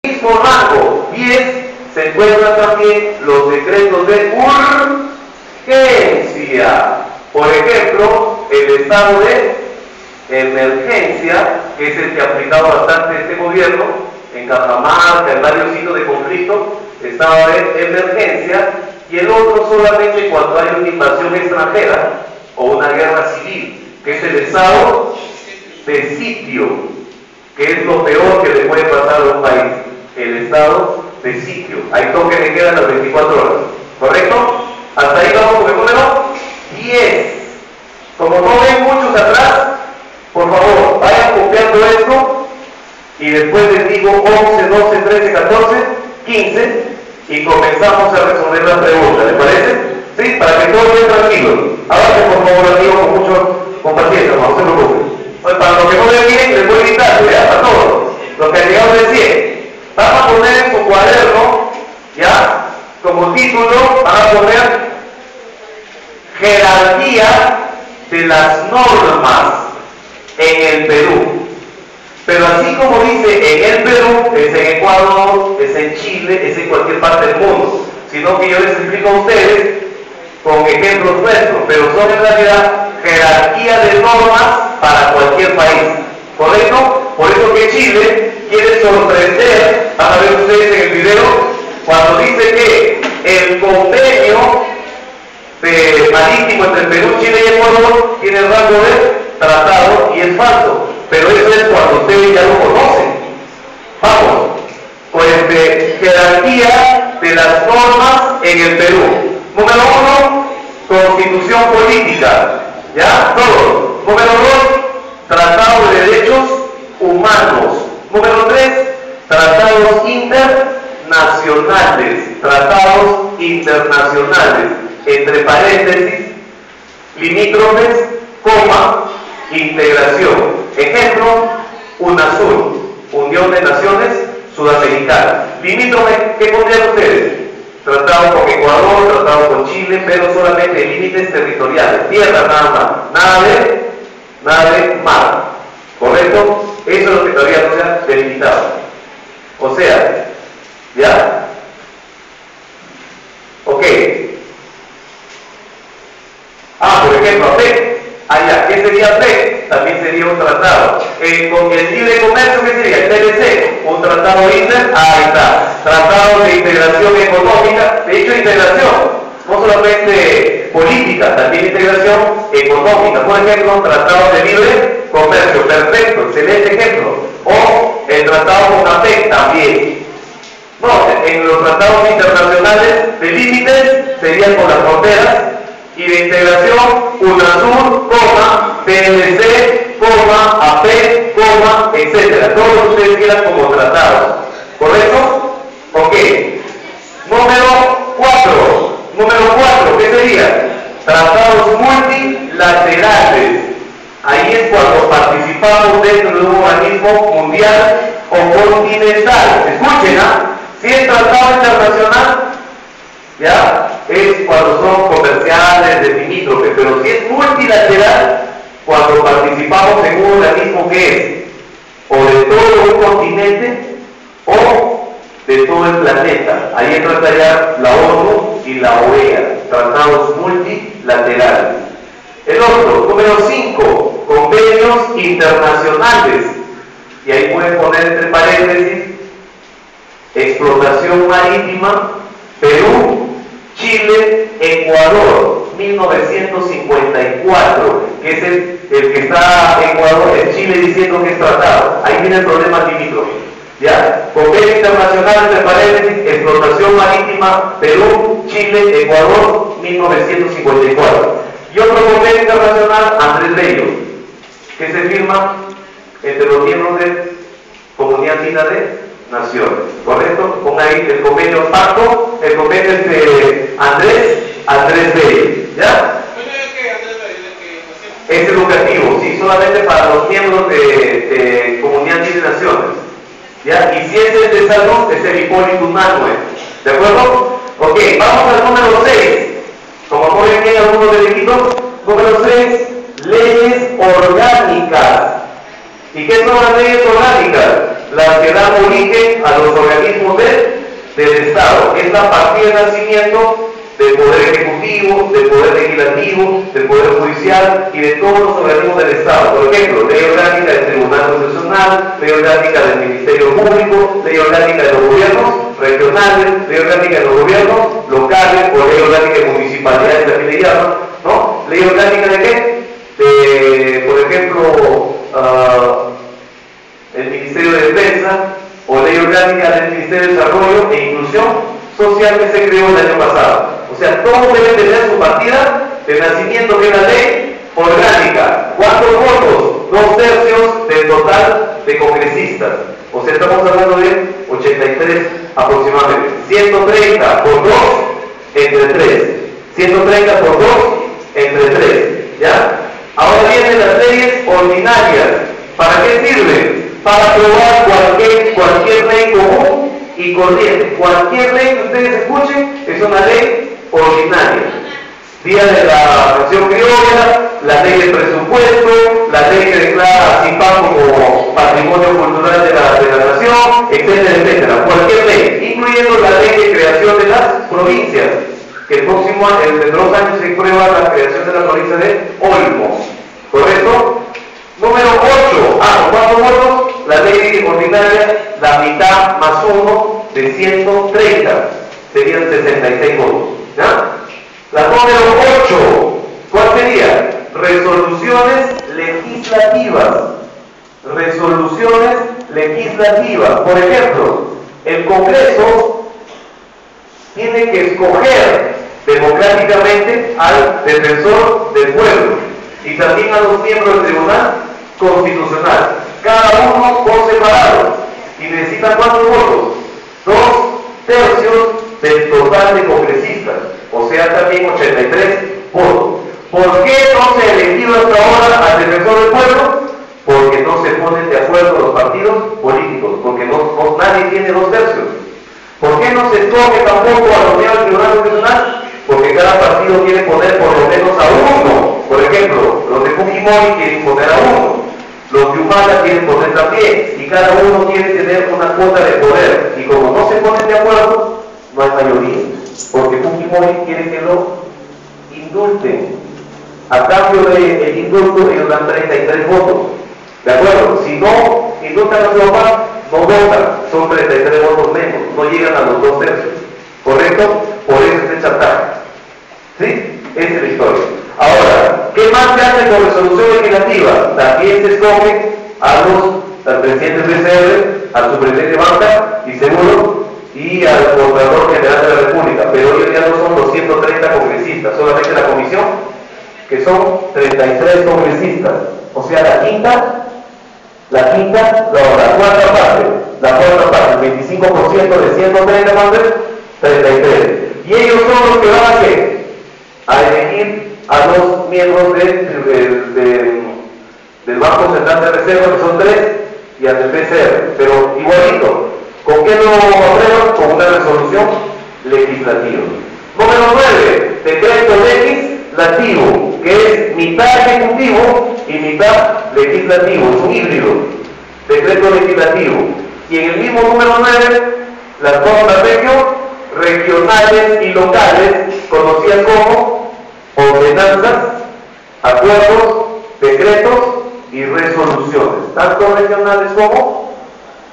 mismo rango 10 se encuentran también los decretos de urgencia. Por ejemplo, el estado de emergencia, que es el que ha aplicado bastante este gobierno, en Cajamarca, en varios sitios de conflicto, estado de emergencia, y el otro solamente cuando hay una invasión extranjera o una guerra civil, que es el estado de sitio, que es lo peor que le puede pasar a un país, el estado de sitio. Hay toque de queda las 24 horas, ¿correcto? Hasta ahí vamos con el número 10. Como no ven muchos atrás, por favor, vayan copiando esto y después les digo 11, 12, 13, 14, 15 y comenzamos a resolver las preguntas, ¿les parece? ¿Sí? Para que todos estén tranquilos. Avancen por favor, amigos, con paciencia, no se preocupen. Para los que no ven bien, les voy a gritar, ¿ya? A todos. Los que han llegado recién. Van a poner en su cuaderno, ¿ya? Como título, van a poner jerarquía de las normas en el Perú. Pero así como dice en el Perú, es en Ecuador, es en Chile, es en cualquier parte del mundo. Sino que yo les explico a ustedes con ejemplos nuestros, pero son en realidad jerarquía de normas para cualquier país. ¿Correcto? Por eso que Chile quiere sorprender, van a ver ustedes en el video, cuando dice que el convenio marítimo entre Perú, Chile y Ecuador tiene el rango de tratado y es falso. Pero eso es cuando ustedes ya lo conocen. Vamos, pues jerarquía de las normas en el Perú. Número 1, constitución política. ¿Ya? Todos. Número 2, tratado de derechos humanos. Número 3, tratados internacionales. Tratados internacionales. Entre paréntesis, limítrofes, coma, integración. Ejemplo, UNASUR, Unión de Naciones Sudamericanas. Limítrofe, ¿qué pondrían ustedes? Tratado con Ecuador, tratado con Chile, pero solamente límites territoriales, tierra nada más, nada de mar. ¿Correcto? Eso es lo que todavía no se ha delimitado. O sea, ¿ya? Ok. Por ejemplo, APEC. Allá, ¿qué sería APEC? También sería un tratado. Con el libre comercio, ¿qué sería? El TLC, un tratado inter, ahí está. Tratado de integración económica, de hecho integración, no solamente política, también integración económica. Por ejemplo, tratado de libre comercio, perfecto, excelente ejemplo. O el tratado con APEC también. No, en los tratados internacionales de límites serían con las fronteras. Y de integración, UNASUR, TLC, AP, etcétera. Todos lo que ustedes quieran como tratados. ¿Correcto? Ok. Número 4, ¿qué sería? Tratados multilaterales. Ahí es cuando participamos dentro de un organismo mundial o continental. Escuchen, si es tratado internacional, ¿ya? Es cuando son comerciales, de limítrofe, pero si es multilateral, cuando participamos en un organismo que es o de todo un continente o de todo el planeta. Ahí entra ya la ONU y la OEA, tratados multilaterales. El otro, número 5, convenios internacionales. Y ahí pueden poner entre paréntesis, explotación marítima, Perú, Chile, Ecuador, 1954, que es el que está Ecuador, el Chile diciendo que es tratado. Ahí viene el problema limítrofe. ¿Ya? Convenio internacional, entre paréntesis, explotación marítima, Perú, Chile, Ecuador, 1954. Y otro convenio internacional, Andrés Bello, que se firma entre los miembros de Comunidad Andina de Naciones, ¿correcto? Ponga ahí el convenio pacto, el convenio de Andrés Bello, ¿ya? Es educativo, sí, solamente para los miembros de Comunidad Andina de Naciones, ¿ya? Y si es el de salud, es el Hipólito Unanue, ¿de acuerdo? Ok, vamos al número 6. Como no ven bien algunos delitos, número 6, leyes orgánicas. ¿Y qué son las leyes orgánicas? las que dan origen a los organismos del Estado. Es la partida de nacimiento del Poder Ejecutivo, del Poder Legislativo, del Poder Judicial y de todos los organismos del Estado. Por ejemplo, ley orgánica del Tribunal Constitucional, ley orgánica del Ministerio Público, ley orgánica de los gobiernos regionales, ley orgánica de los gobiernos locales o ley orgánica de municipalidades, también le llaman, ¿no? ¿Ley orgánica de qué? De, por ejemplo, el Ministerio de Defensa o ley orgánica del Ministerio de Desarrollo e Inclusión Social que se creó el año pasado. O sea, todos deben tener su partida de nacimiento, que es la ley orgánica. ¿Cuántos votos? 2/3 del total de congresistas. O sea, estamos hablando de 83 aproximadamente. 130 por 2 entre 3. 130 por 2 entre 3. ¿Ya? Ahora vienen las leyes ordinarias. ¿Para qué sirven? Para aprobar cualquier ley común y corriente. Cualquier ley que ustedes escuchen es una ley ordinaria. Día de la Nación Criolla, la ley de presupuesto, la ley que declara a CIPAM como patrimonio cultural de la nación, etcétera, etcétera. Cualquier ley, incluyendo la ley de creación de las provincias, que el próximo año, en 2 años, se prueba la creación de la provincia de Olmos. ¿Correcto? Número 8. ¿Cuántos votos? La ley ordinaria, la mitad más 1 de 130. Serían 66 votos. ¿Ya? La número 8. ¿Cuál sería? Resoluciones legislativas. Resoluciones legislativas. Por ejemplo, el Congreso tiene que escoger democráticamente al defensor del pueblo y también a los miembros del Tribunal Constitucional, cada uno por separado, y necesitan ¿cuántos votos? 2/3 del total de congresistas, o sea también 83 votos. ¿Por qué no se ha elegido hasta ahora al defensor del pueblo? Porque no se ponen de acuerdo los partidos políticos, porque nadie tiene 2/3. ¿Por qué no se escoge tampoco a los miembros del Tribunal Constitucional? Porque cada partido quiere poner por lo menos a uno. Por ejemplo, los de Fujimori quieren poner a uno, los de Humala quieren poner también, y cada uno quiere tener una cuota de poder. Y como no se ponen de acuerdo, no hay mayoría, porque Fujimori quiere que lo indulten. A cambio del indulto, ellos dan 33 votos. ¿De acuerdo? Si no indultan a su papá, no votan, son 33 votos menos, no llegan a los 2/3. ¿Correcto? Por eso es el chantaje. ¿Sí? Esa es la historia. Ahora, ¿qué más se hace con resolución legislativa? También se escoge al presidente del PCR, al superintendente de banca y seguro y al Contralor General de la República, pero ellos ya no son los 130 congresistas, solamente la comisión, que son 33 congresistas, o sea, la cuarta parte, el 25% de 130 más 33. Y ellos son los que van a hacer, a elegir a los miembros del Banco Central de Reserva, que son 3, y al del PCR, pero igualito. ¿Con qué lo aprueban? Con una resolución legislativa. Número 9, decreto legislativo, que es mitad ejecutivo y mitad legislativo, es un híbrido, decreto legislativo. Y en el mismo número 9, las normas regionales y locales, conocidas como ordenanzas, acuerdos, decretos y resoluciones, tanto regionales como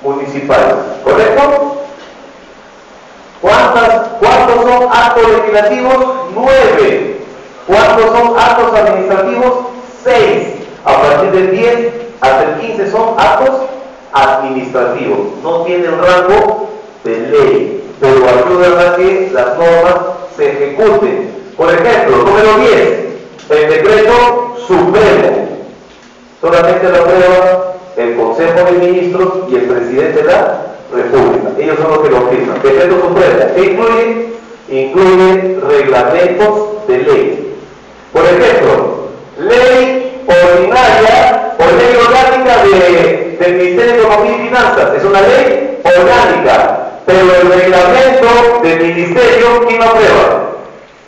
municipales. ¿Correcto? ¿Cuántos son actos legislativos? 9. ¿Cuántos son actos administrativos? 6. A partir del 10 hasta el 15 son actos administrativos. No tienen rango de ley, pero ayudan a que las normas se ejecuten. Por ejemplo, número 10, el decreto supremo. Solamente lo aprueba el Consejo de Ministros y el Presidente de la República. Ellos son los que lo firman. Decreto supremo. ¿Qué incluye reglamentos de ley? Por ejemplo, ley ordinaria o ley orgánica del Ministerio de Economía y Finanzas. Es una ley orgánica, pero el reglamento del Ministerio, ¿quién lo aprueba?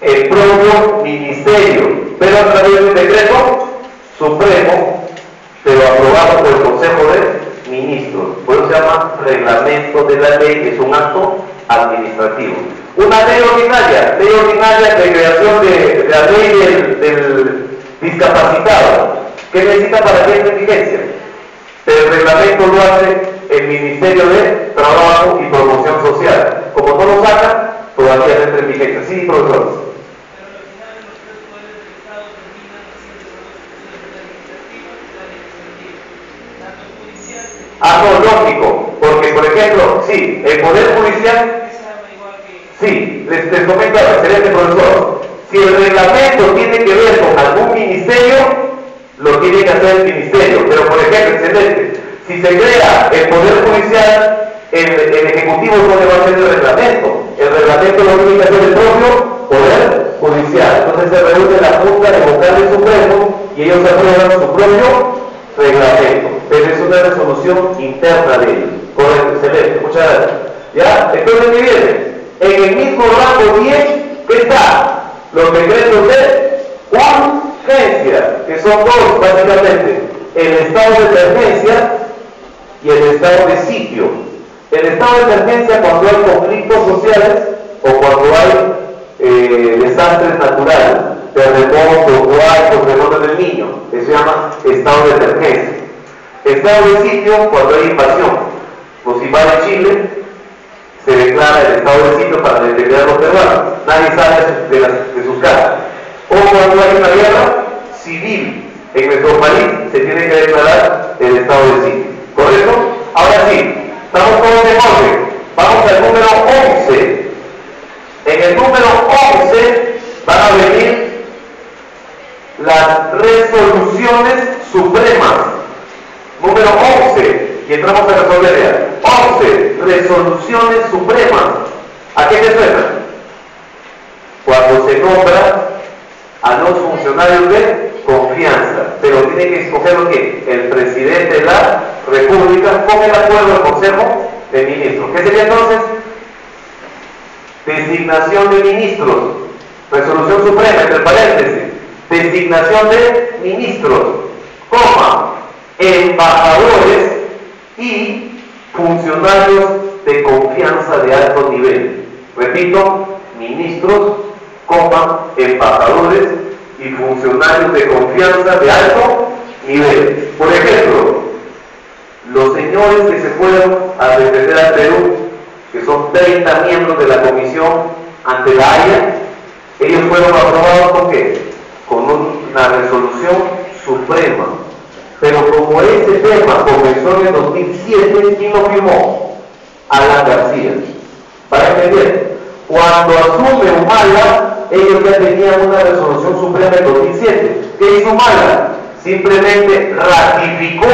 El propio Ministerio, pero a través de un decreto supremo, pero aprobado por el Consejo de ministros. Por eso se llama reglamento de la ley, es un acto administrativo. Una ley ordinaria de creación de la ley del discapacitado. ¿Qué necesita para que entre en vigencia? El reglamento lo hace el Ministerio de Trabajo y Promoción Social. Como no lo saca, todavía no entra en vigencia. Sí, profesor. Ah, no, lógico, porque por ejemplo, sí, el Poder Judicial, sí, les comento al excelente profesor, si el reglamento tiene que ver con algún ministerio, lo tiene que hacer el ministerio, pero por ejemplo, excelente, si se crea el Poder Judicial, el Ejecutivo no le va a hacer el reglamento lo tiene que hacer el propio Poder Judicial, entonces se reúne la Junta de Vocales Supremo y ellos aprueban su propio reglamento, pero es una resolución interna de ellos. Correcto, excelente, muchas gracias. ¿Ya? Entonces, ¿qué viene? En el mismo rango 10, ¿qué está? Los decretos de urgencia, que son dos, básicamente, el estado de emergencia y el estado de sitio. El estado de emergencia cuando hay conflictos sociales o cuando hay desastres naturales, terremotos, huaicos, terremotos del niño, que se llama estado de emergencia. Estado de sitio cuando hay invasión. Nos invade Chile, se declara el estado de sitio para defender a los peruanos. Nadie sale de sus casas. O cuando hay una guerra civil en nuestro país, se tiene que declarar el estado de sitio. ¿Correcto? Ahora sí, estamos todos en orden. Vamos al número 11. En el número 11 van a venir las resoluciones supremas. Número 11, y entramos a resolver ya. 11, resoluciones supremas. ¿A qué te suena? Cuando se nombra a los funcionarios de confianza, pero tiene que escoger lo que el presidente de la República con el acuerdo del Consejo de Ministros. ¿Qué sería entonces? Designación de ministros. Resolución suprema, entre paréntesis. Designación de ministros, coma, embajadores y funcionarios de confianza de alto nivel. Repito, ministros, coma, embajadores y funcionarios de confianza de alto nivel. Por ejemplo, los señores que se fueron a defender al Perú, que son 30 miembros de la comisión ante la Haya, ellos fueron aprobados ¿con qué? Con una resolución suprema. Pero como este tema comenzó en el 2007, ¿quién lo firmó? Alan García. Para entender, cuando asume Humala, ellos ya tenían una resolución suprema en 2007. ¿Qué hizo Humala? Simplemente ratificó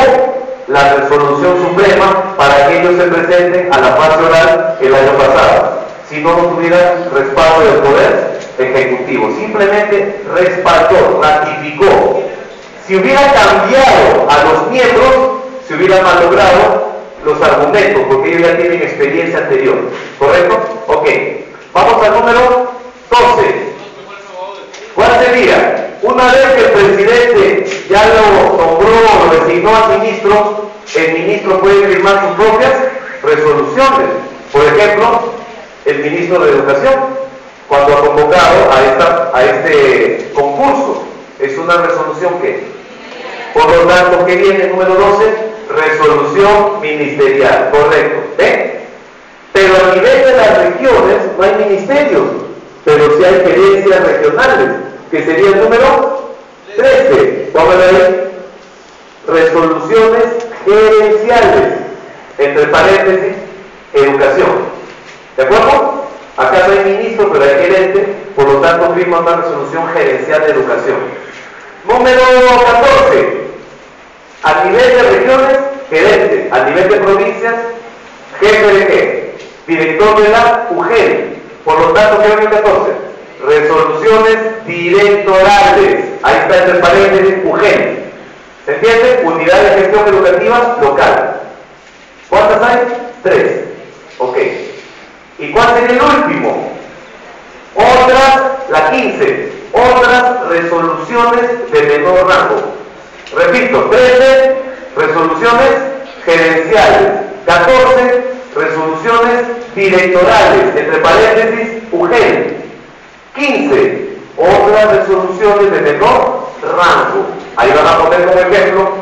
la resolución suprema para que ellos se presenten a la fase oral el año pasado. Si no tuvieran respaldo del Poder Ejecutivo, simplemente respaldó, ratificó. Si hubiera cambiado a los miembros, se hubieran malogrado los argumentos, porque ellos ya tienen experiencia anterior. ¿Correcto? Ok. Vamos al número 12. ¿Cuál sería? Una vez que el presidente ya lo nombró, lo designó al ministro, el ministro puede firmar sus propias resoluciones. Por ejemplo, el ministro de Educación, cuando ha convocado a este concurso, es una resolución que, por lo tanto, ¿qué viene? Número 12, resolución ministerial, correcto. ¿Ven? Pero a nivel de las regiones no hay ministerios, pero sí hay gerencias regionales, que sería el número 13. Vamos a ver, resoluciones gerenciales, entre paréntesis, educación. ¿De acuerdo? Acá no hay ministro, pero hay gerente, por lo tanto firma una resolución gerencial de educación. Número 14. A nivel de regiones, gerente. A nivel de provincias, jefe de qué? Director de la UGEL. Por lo tanto, ¿qué es el 14? Resoluciones directorales. Ahí está entre paréntesis UGEL. ¿Se entiende? Unidad de gestión educativa local. ¿Cuántas hay? 3. Ok. ¿Y cuál sería el último? Otras, la 15. Otras resoluciones de menor rango. Repito, 13 resoluciones gerenciales, 14 resoluciones directorales, entre paréntesis, UGEL, 15 otras resoluciones de menor rango. Ahí van a poner como ejemplo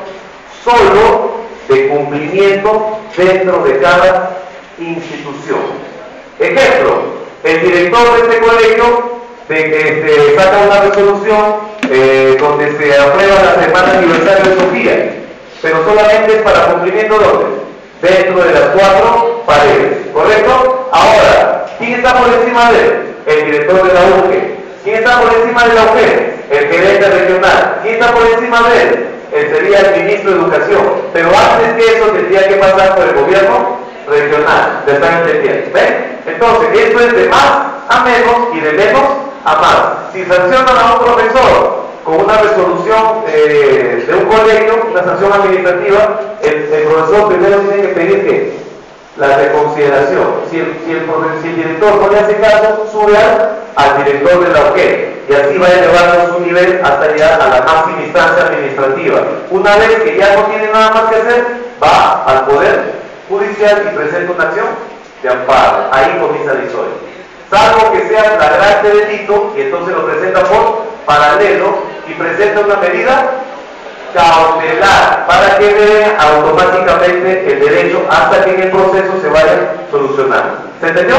solo de cumplimiento dentro de cada institución. Ejemplo, el director de este colegio saca una resolución donde se aprueba la semana aniversario de Sofía, pero solamente es para cumplimiento dentro de las 4 paredes, ¿correcto? Ahora, ¿quién está por encima de él? El director de la UGE. ¿Quién está por encima de la UGE? El gerente regional. ¿Quién está por encima de él? Sería el ministro de Educación. Pero antes que eso tendría que pasar por el gobierno regional. ¿Me están entendiendo? ¿Ven? Entonces, esto es de más a menos y de menos a más. Si sancionan a un profesor con una resolución de un colegio, una sanción administrativa, el profesor primero tiene que pedir que la reconsideración. Si el director no le hace caso, sube al director de la UGE y así va elevando su nivel hasta llegar a la máxima instancia administrativa. Una vez que ya no tiene nada más que hacer, va al Poder Judicial y presenta una acción de amparo. Ahí comienza la historia. Salvo que sea flagrante delito y entonces lo presenta por paralelo y presenta una medida cautelar para que vea automáticamente el derecho hasta que en el proceso se vaya solucionando. ¿Se entendió?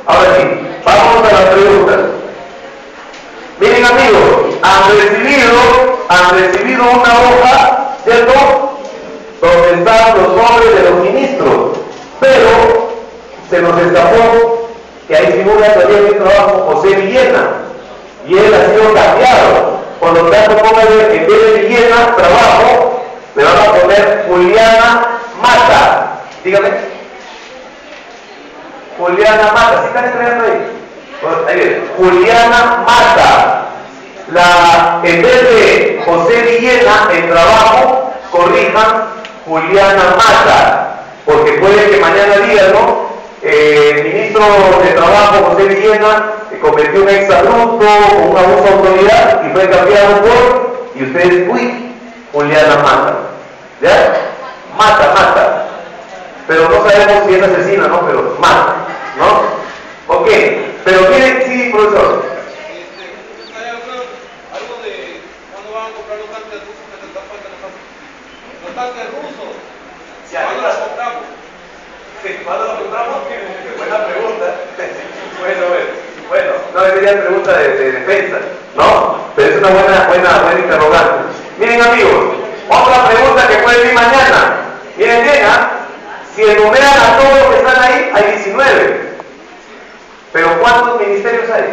Ahora sí, vamos a las preguntas. Miren amigos, han recibido una hoja, ¿cierto? Donde están los nombres de los ministros, pero se nos escapó que ahí figura todavía en mi trabajo José Villena y él ha sido cambiado. Por lo tanto, póngale en vez de Villena, trabajo, le vamos a poner Juliana Mata. Dígame. Juliana Mata, ¿sí están escribiendo ahí? Ahí viene. Juliana Mata. En vez de José Villena, en trabajo, corrijan Juliana Mata. Porque puede que mañana digan, ¿no? El ministro de Trabajo, José Villena, cometió un exabrupto o un abuso de autoridad y fue cambiado por, y ustedes, uy, Juliana Mata. ¿Ya? Mata. Pero no sabemos si es asesina, ¿no? Pero mata, ¿no? Ok, pero miren, sí, profesor. ¿Hay algo de cuándo van a comprar los tanques rusos que se están faltando? Los tanques rusos. ¿Cuándo los compramos? ¿Cuándo lo compramos? Buena pregunta. Bueno, no debería ser pregunta de defensa, ¿no? Pero es una buena interrogante. Miren amigos, otra pregunta que puede venir mañana. Miren bien, si enumeran a todos los que están ahí, hay 19. Pero ¿cuántos ministerios hay?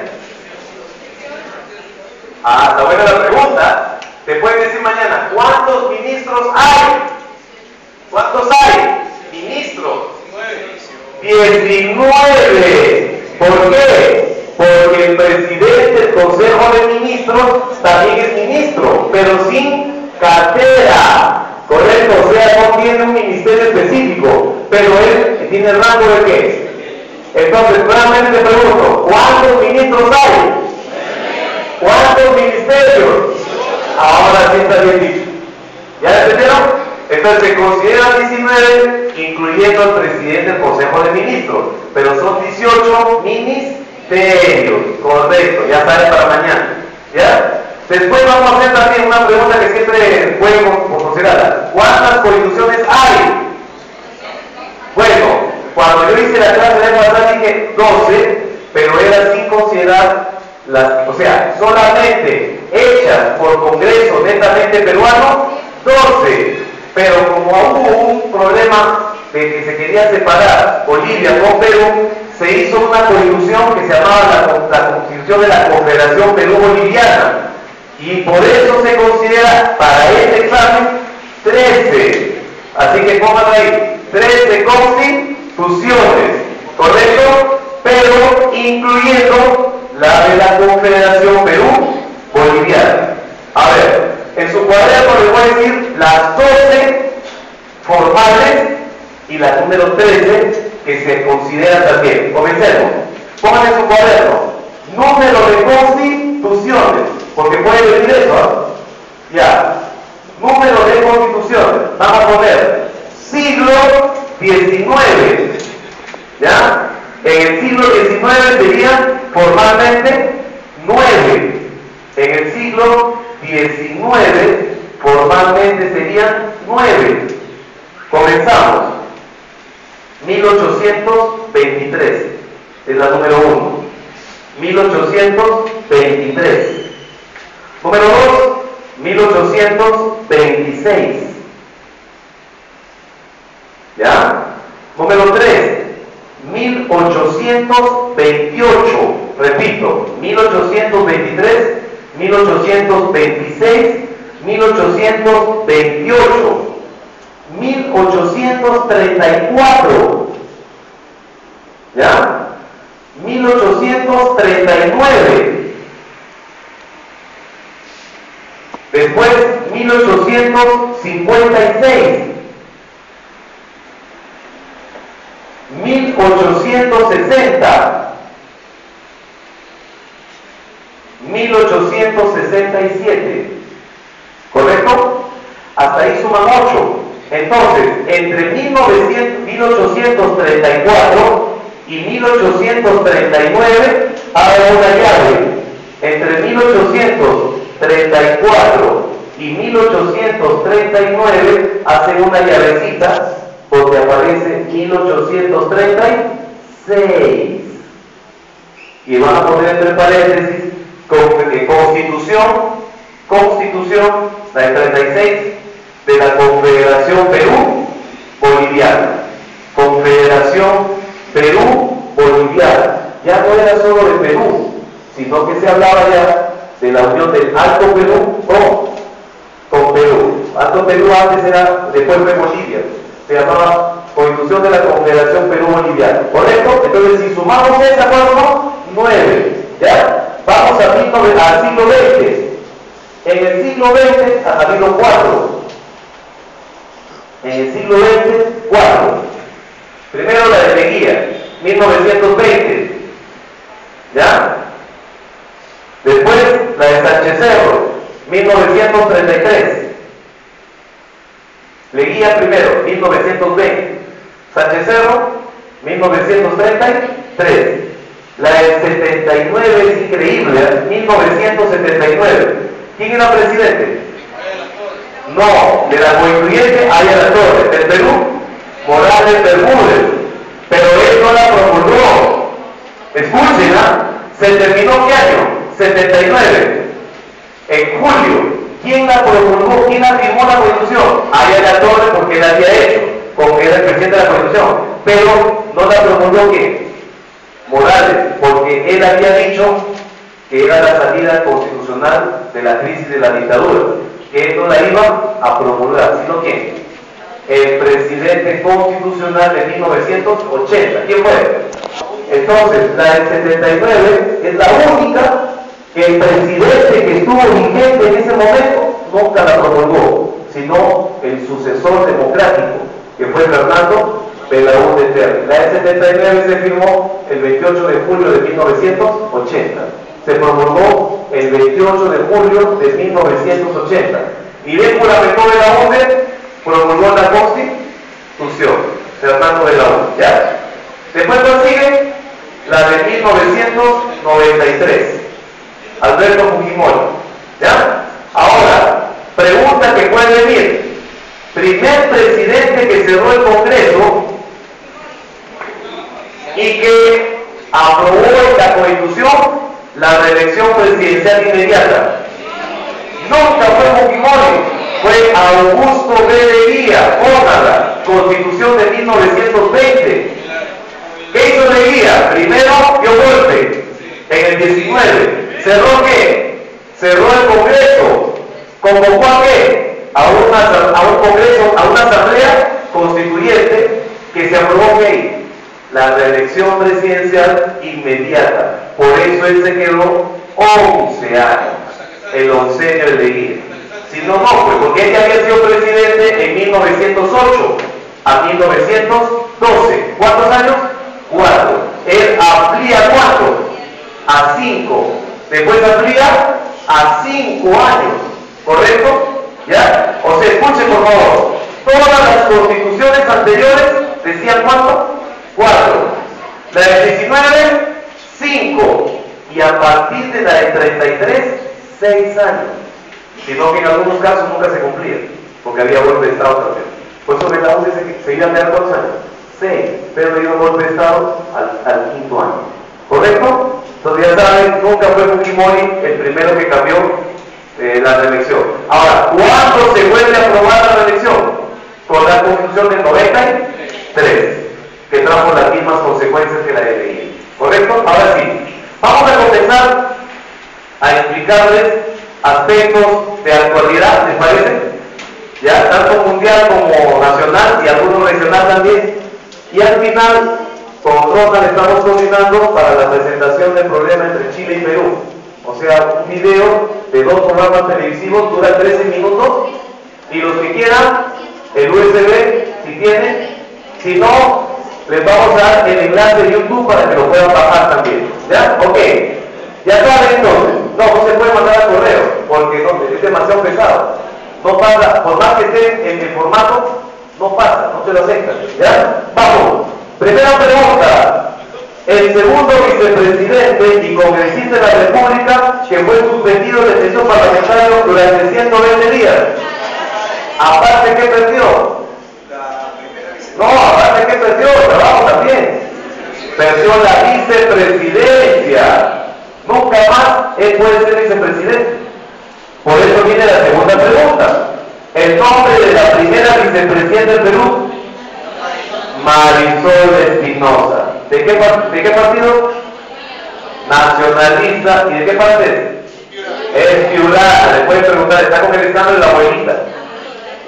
Está buena la pregunta. Te pueden decir mañana, ¿cuántos ministros hay? ¿Cuántos hay? Ministros. 19. ¿Por qué? Porque el presidente del Consejo de Ministros también es ministro, pero sin cartera. ¿Correcto? O sea, no tiene un ministerio específico, pero él tiene el rango de qué. Entonces, nuevamente te pregunto, ¿cuántos ministros hay? ¿Cuántos ministerios? Ahora sí está bien dicho. ¿Ya entendieron? Entonces se consideran 19, incluyendo al presidente del Consejo de Ministros, pero son 18 ministerios, correcto, ya sale para mañana, ¿ya? Después vamos a hacer también una pregunta que siempre puede considerar. ¿Cuántas constituciones hay? Bueno, cuando yo hice la clase de pasada dije 12, pero era sin considerar o sea, solamente hechas por Congreso netamente peruano, 12. Pero como hubo un problema de que se quería separar Bolivia con Perú, se hizo una constitución que se llamaba la Constitución de la Confederación Perú-Boliviana. Y por eso se considera para este examen 13. Así que pónganlo ahí, 13 constituciones, ¿correcto? Pero incluyendo la de la Confederación Perú-Boliviana. A ver, en su cuaderno les voy a decir las 12 formales y la número 13 que se considera también. Comencemos. Pongan en su cuaderno número de constituciones, porque puede decir eso, ¿eh? Ya. Número de constituciones. Vamos a poner siglo XIX. ¿Ya? En el siglo XIX serían formalmente 9. En el siglo XIX formalmente serían 9. Comenzamos. 1823 es la número 1. 1823. Número 2, 1826. ¿Ya? Número 3, 1828. Repito, 1823, 1826, 1828. 1834, ¿ya? 1839, después 1856, 1860, 1867, ¿correcto? Hasta ahí suman 8. Entonces, entre 1834 y 1839 hago una llave. Entre 1834 y 1839 hacen una llavecita donde aparece 1836. Y van a poner entre paréntesis Constitución, la de 36, de la Confederación Perú Boliviana. Confederación Perú Boliviana. Ya no era solo de Perú, sino que se hablaba ya de la unión del Alto Perú con Perú. Alto Perú antes era después fue Bolivia. Se llamaba Constitución de la Confederación Perú Boliviana. ¿Correcto? Entonces si sumamos esa, ¿cuánto son? 9. ¿Ya? Vamos al siglo XX. En el siglo XX han habido 4. En el siglo XX, 4. Primero la de Leguía, 1920. ¿Ya? Después la de Sánchez Cerro, 1933. Leguía primero, 1920. Sánchez Cerro, 1933. La del 79 es increíble, 1979. ¿Quién era presidente? No, de la constituyente Ayala Torres, del Perú, Morales Bermúdez, pero él no la promulgó. Escuchen, ¿se terminó qué año? 79. En julio, ¿quién la promulgó? ¿Quién afirmó la Constitución? Ayala Torres, porque él había hecho, como era el presidente de la Constitución, pero no la promulgó ¿quién? Morales, porque él había dicho que era la salida constitucional de la crisis de la dictadura, que él no la iba a promulgar, sino que el presidente constitucional de 1980. ¿Quién fue? Entonces, la del 79 es la única que el presidente que estuvo vigente en ese momento nunca la promulgó, sino el sucesor democrático, que fue Fernando Belaúnde Terry. La del 79 se firmó el 28 de julio de 1980. Se promulgó el 28 de julio de 1980. Y bien juramentó Belaúnde, promulgó la Constitución, Fernando Belaúnde, ¿ya? Después consigue la de 1993, Alberto Fujimori, ¿ya? Ahora, pregunta que puede venir. Primer presidente que cerró el Congreso y que aprobó en la Constitución la reelección presidencial inmediata. Nunca fue Fujimori, fue Augusto B. Leguía, póngala, Constitución de 1920. ¿Qué hizo Leguía? Primero dio golpe, en el 19. ¿Cerró qué? Cerró el Congreso. ¿Convocó a qué? A un Congreso, a una asamblea constituyente que se aprobó ¿qué? La reelección presidencial inmediata. Por eso él se quedó 11 años, el oncenio de Leguía. Si no, no fue, porque ella había sido presidente en 1908 a 1912. ¿Cuántos años? 4. Él amplía ¿cuánto? A 5. Después amplía a 5 años. ¿Correcto? ¿Ya? O sea, escuchen por favor. Todas las constituciones anteriores decían ¿cuánto? 4. La del 19, 5. Y a partir de la del 33, 6 años. Sino que en algunos casos nunca se cumplía, porque había golpe de Estado también. Por eso Betancourt dice que se iban a dar ¿cuántos años? 6. Pero dio golpe de Estado al 5º año. ¿Correcto? Entonces ya saben, nunca fue Fujimori el primero que cambió la reelección. Ahora, ¿cuándo se vuelve a aprobar la reelección? Con la Constitución del 93, que trajo las mismas consecuencias que la de ley. ¿Correcto? Ahora sí, vamos a comenzar a explicarles aspectos de actualidad, ¿les parece? Ya, tanto mundial como nacional y algunos regional también. Y al final, con Ronald estamos coordinando para la presentación del problema entre Chile y Perú. O sea, un video de 2 programas televisivos, dura 13 minutos, y los que quieran, el USB, si tienen, si no, les vamos a dar el enlace de YouTube para que lo puedan bajar también. ¿Ya? Ok. Ya saben entonces, no se puede mandar al correo, porque no, es demasiado pesado. No pasa, por más que esté en el formato, no pasa, no te lo aceptan. ¿Ya? Vamos. Primera pregunta. El segundo vicepresidente y congresista de la República que fue suspendido de sesión parlamentaria durante 120 días. Aparte, ¿qué perdió? No, aparte, ¿qué perdió? Trabajo también. Perdió la vicepresidencia. Nunca más él puede ser vicepresidente. Por eso viene la segunda pregunta. El nombre de la primera vicepresidenta del Perú, Marisol Espinosa. ¿De qué partido? Nacionalista. ¿Y de qué parte es? Es piurana. Le pueden preguntar, está con el estado de la abuelita.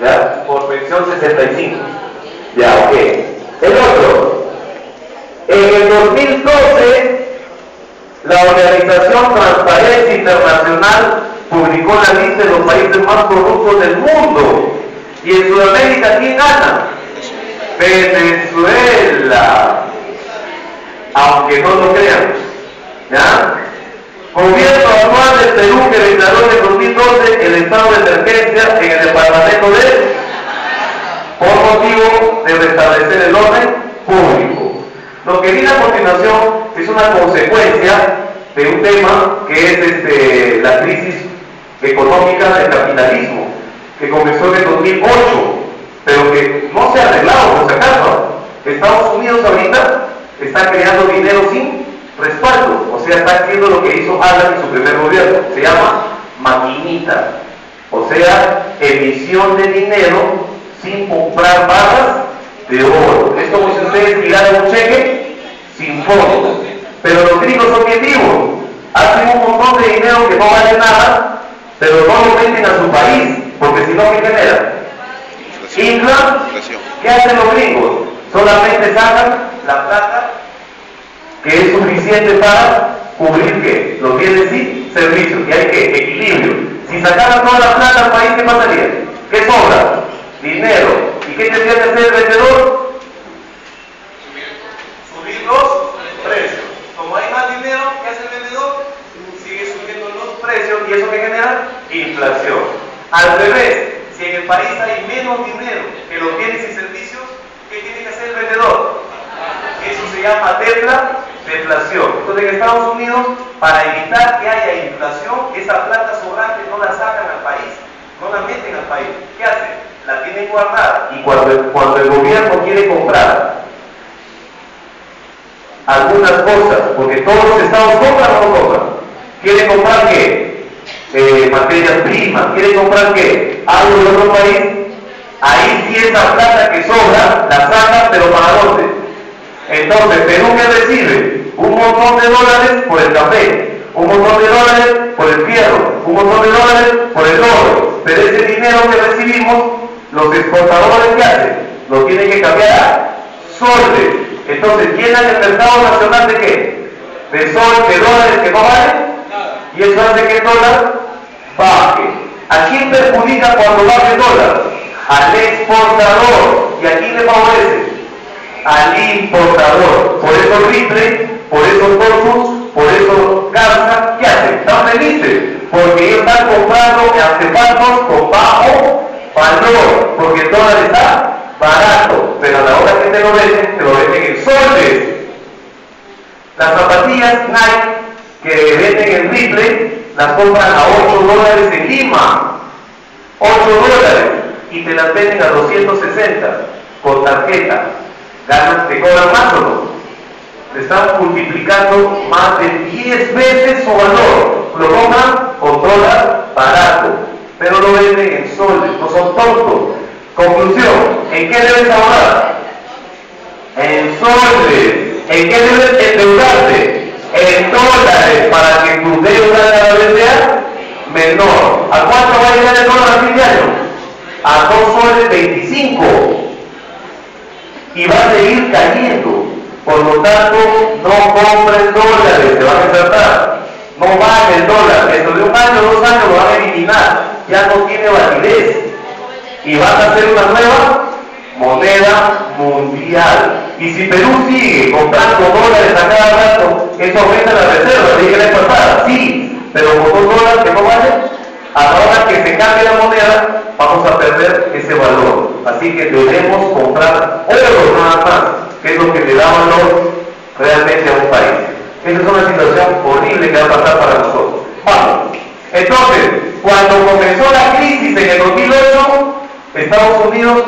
¿Ya? Por pensión 65. Ya, ok. El otro. En el 2012, la organización Transparencia Internacional publicó la lista de los países más corruptos del mundo. Y en Sudamérica, ¿quién gana? Venezuela. Aunque no lo crean. ¿Ya? Gobierno actual del Perú que declaró en el 2012 el estado de emergencia en el departamento por motivo de restablecer el orden público. Lo que viene a continuación es una consecuencia de un tema que es la crisis económica del capitalismo, que comenzó en el 2008, pero que no se ha arreglado, por si acaso. Estados Unidos ahorita está creando dinero sin respaldo, o sea, está haciendo lo que hizo Alan en su primer gobierno, se llama maquinita, o sea, emisión de dinero sin comprar barras de oro. Es como si ustedes tiraran un cheque sin fondos, pero los gringos son bien vivos, hacen un montón de dinero que no vale nada, pero no lo venden a su país, porque si no, ¿qué genera? Inflación. ¿Qué hacen los gringos? Solamente sacan la plata que es suficiente para cubrir ¿qué? Los bienes y servicios, y hay que equilibrio. Si sacaran toda la plata al país, ¿qué pasaría? ¿Qué sobra? Dinero. ¿Y qué tendría que hacer el vendedor? Subir los precios. Como hay más dinero, ¿qué hace el vendedor? Sigue subiendo los precios, y eso que genera inflación. Al revés, si en el país hay menos dinero que los bienes y servicios, ¿qué tiene que hacer el vendedor? Eso se llama deflación. Entonces en Estados Unidos, para evitar que haya inflación, esa plata sobrante no la sacan al país, no la meten al país. ¿Qué hacen? La tienen guardada, y cuando el gobierno quiere comprar algunas cosas, porque todos los estados compran o no compran, quieren comprar ¿qué? Materias primas, quieren comprar ¿qué? Algo de otro país, ahí sí esa plata que sobra la sacan, pero ¿para dónde? Entonces, Perú que recibe un montón de dólares por el café, un montón de dólares por el fierro, un montón de dólares por el oro, pero ese dinero que recibimos, los exportadores ¿qué hacen? Lo tienen que cambiar a soles. Entonces, llenan el mercado nacional ¿de qué? De sol, de dólares que no valen, y eso hace que el dólar baje. ¿A quién perjudica cuando baje el dólar? Al exportador. ¿Y a quién le favorece? Al importador. Por eso Ripley, por eso Tortus, por eso ¿qué hacen? Están felices, porque ellos están comprando artefactos con bajo valor, porque el dólar está barato, pero a la hora que te lo venden en soles. Las zapatillas Nike que venden en Ripley las compran a $8 en Lima, $8, y te las venden a 260 con tarjeta. Ganas, te cobran más o no. Te están multiplicando más de 10 veces su valor. Lo compran con dólar barato, pero lo venden en soles, no son tontos. Conclusión, ¿en qué debes ahorrar? En soles. ¿En qué debes endeudarte? En dólares, para que tu deuda cada vez sea menor. ¿A cuánto va a llegar el dólar a fin de año? A 2,25 soles. Y va a seguir cayendo. Por lo tanto, no compres dólares, te van a tratar. No baje el dólar. Dentro de un año, 2 años lo van a eliminar. Ya no tiene validez. Y van a hacer una nueva moneda mundial. Y si Perú sigue comprando dólares a cada rato, eso aumenta la reserva. ¿Dije la vez pasada? Sí, pero con $2 que no vale, a la hora que se cambie la moneda, vamos a perder ese valor. Así que debemos comprar oro nada más, que es lo que le da valor realmente a un país. Esa es una situación horrible que va a pasar para nosotros. Vamos. Entonces, cuando comenzó la crisis en el 2008, Estados Unidos,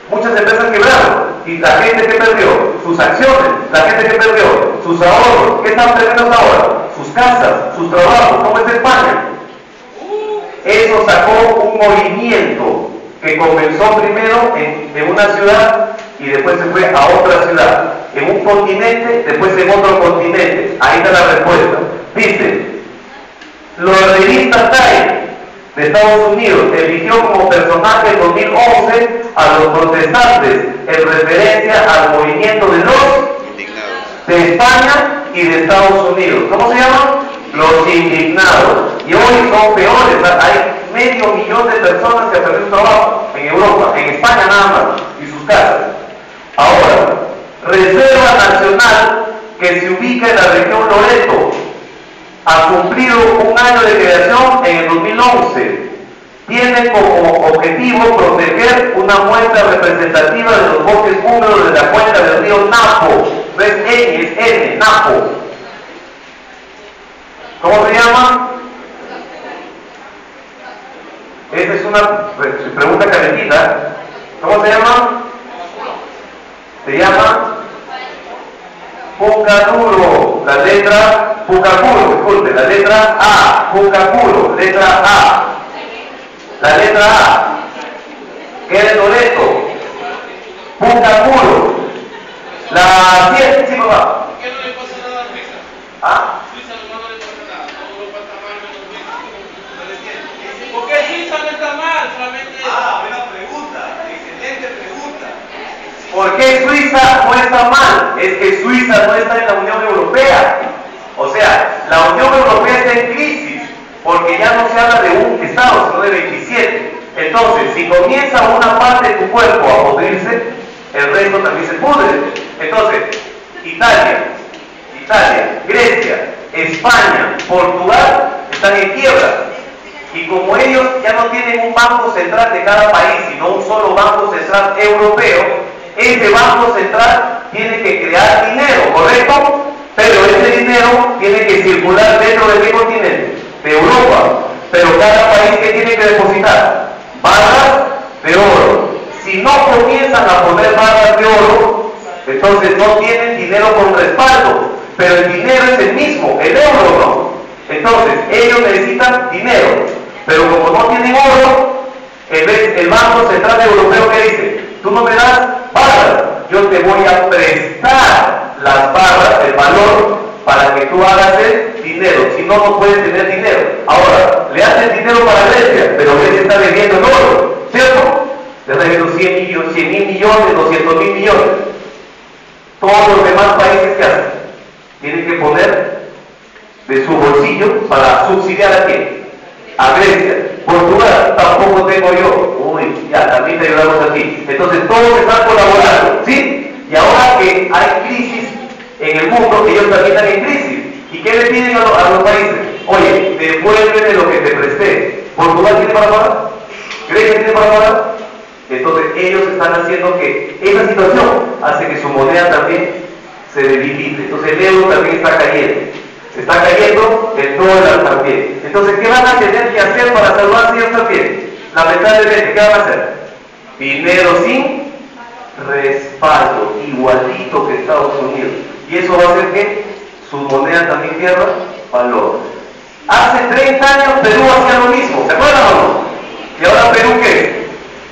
muchas empresas quebraron. Y la gente que perdió sus acciones, la gente que perdió sus ahorros, ¿qué están perdiendo hasta ahora? Sus casas, sus trabajos. ¿Cómo es España? Eso sacó un movimiento que comenzó primero en una ciudad y después se fue a otra ciudad, en un continente, después en otro continente. Ahí está la respuesta. Dice, la revista Time de Estados Unidos eligió como personaje en 2011 a los protestantes en referencia al movimiento de los de España y de Estados Unidos. ¿Cómo se llaman? Los indignados. Y hoy son peores. Hay 500.000 de personas que han perdido su trabajo en Europa, en España nada más, y sus casas. Ahora, Reserva Nacional, que se ubica en la región Loreto, ha cumplido un año de creación en el 2011. Tiene como objetivo proteger una muestra representativa de los bosques húmedos de la cuenca del río Napo. No es N, es N, Napo. ¿Cómo se llama? Esa es una pregunta calentita. ¿Cómo se llama? Se llama Pucacuro. La letra Pucacuro, disculpe, la letra A. Pucacuro, letra A. La letra A. ¿Qué es Loreto? Pucacuro. La 7, sí, papá. ¿Por qué no le pasa nada a Suiza? ¿Ah? Suiza no le pasa nada. Europa está mal, menos Suiza. ¿No le entiendes? ¿Por qué Suiza no está mal? Solamente. Buena pregunta. Excelente pregunta. ¿Por qué Suiza no está mal? Es que Suiza no está en la Unión Europea. O sea, la Unión Europea está en crisis, porque ya no se habla de un Estado, sino de 27. Entonces, si comienza una parte de tu cuerpo a pudrirse, el resto también se pudre. Entonces, Italia, Grecia, España, Portugal están en quiebra. Y como ellos ya no tienen un banco central de cada país, sino un solo banco central europeo, ese banco central tiene que crear dinero, ¿correcto? Pero ese dinero tiene que circular dentro de qué continente? De Europa. Pero cada país que tiene que depositar barras de oro. Si no comienzan a poner barras de oro, entonces no tienen dinero con respaldo. Pero el dinero es el mismo, el euro no. Entonces ellos necesitan dinero. Pero como no tienen oro, el Banco Central Europeo, ¿qué dice? Tú no me das barras, yo te voy a prestar las barras, el valor, para que tú hagas el dinero. Si no, no puedes tener dinero. Ahora, le haces dinero para Grecia, pero Grecia está debiendo el oro, ¿cierto? Le está debiendo 100.000 millones, 200.000 millones. Todos los demás países que hacen, tienen que poner de su bolsillo para subsidiar a quién. A Grecia. Portugal, tampoco tengo yo. Uy, ya, también te ayudamos aquí. Entonces todos están colaborando, ¿sí? Y ahora que hay crisis en el mundo, ellos también están en crisis. ¿Y qué le piden a los países? Oye, devuélveme lo que te presté. ¿Portugal tiene para pagar? ¿Grecia tiene para pagar? Entonces ellos están haciendo que esa situación hace que su moneda también se debilite. Entonces el euro también está cayendo. Está cayendo el dólar también. Entonces, ¿qué van a tener que hacer para salvarse ellos también? Lamentablemente, ¿qué van a hacer? Dinero sin respaldo, igualito que Estados Unidos. Y eso va a hacer que su moneda también pierda valor. Hace 30 años Perú hacía lo mismo, ¿se acuerdan o no? Y ahora Perú, ¿qué?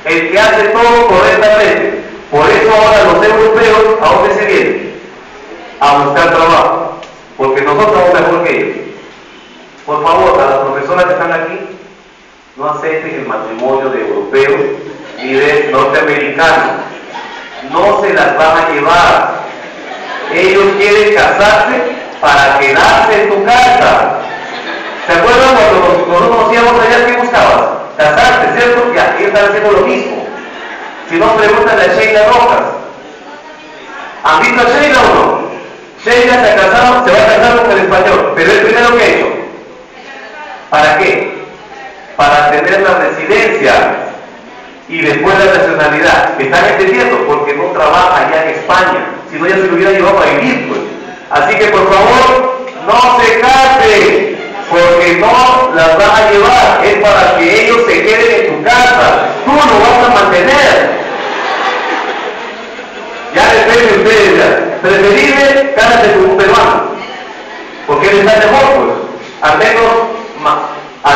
El que hace todo correctamente. Por eso ahora los europeos, ¿a dónde se vienen? A buscar trabajo. Porque nosotros somos mejor que ellos. Por favor, a las profesoras que están aquí, no acepten el matrimonio de europeos ni de norteamericanos. No se las van a llevar. Ellos quieren casarse para quedarse en tu casa. ¿Se acuerdan cuando nosotros nos íbamos allá, qué buscabas? Casarte, ¿cierto? Ya, ellos están haciendo lo mismo. Si no, pregúntale a Sheila Rojas. ¿Han visto a Sheila o no? Sheila se va a casar con el español, pero el primero que ha hecho. ¿Para qué? Para tener la residencia y después la nacionalidad. ¿Me están entendiendo? Porque no trabaja allá en España, si no ya se lo hubiera llevado a vivir, pues. Así que por favor, no se casen, porque no las van a llevar, es para que ellos se queden en tu casa, tú lo vas a mantener. Ya depende de ustedes ya. Preferible, cásate con un peruano, porque él está mejor, pues. Al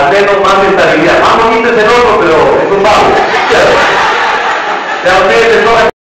menos más estabilidad. Más bonito es el otro, pero es un vago. Ya ustedes se toman